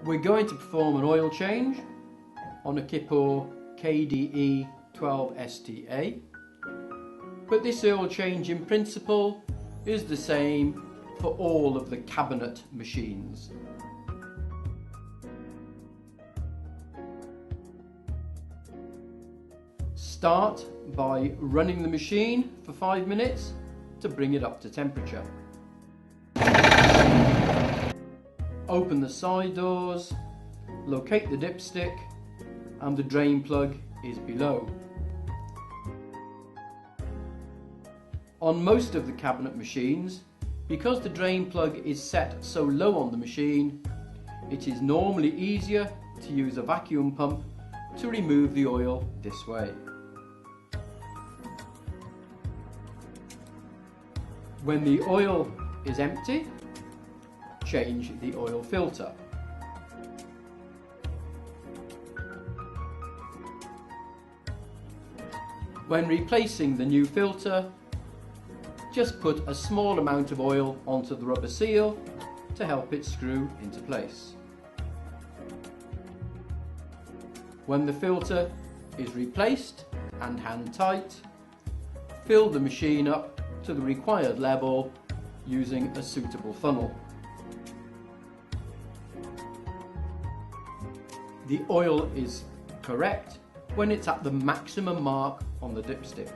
We're going to perform an oil change on a Kipor KDE 12STA, but this oil change in principle is the same for all of the cabinet machines. Start by running the machine for 5 minutes to bring it up to temperature. Open the side doors, locate the dipstick, and the drain plug is below. On most of the cabinet machines, because the drain plug is set so low on the machine, it is normally easier to use a vacuum pump to remove the oil this way. When the oil is empty, change the oil filter. When replacing the new filter, just put a small amount of oil onto the rubber seal to help it screw into place. When the filter is replaced and hand tight, fill the machine up to the required level using a suitable funnel. The oil is correct when it's at the maximum mark on the dipstick.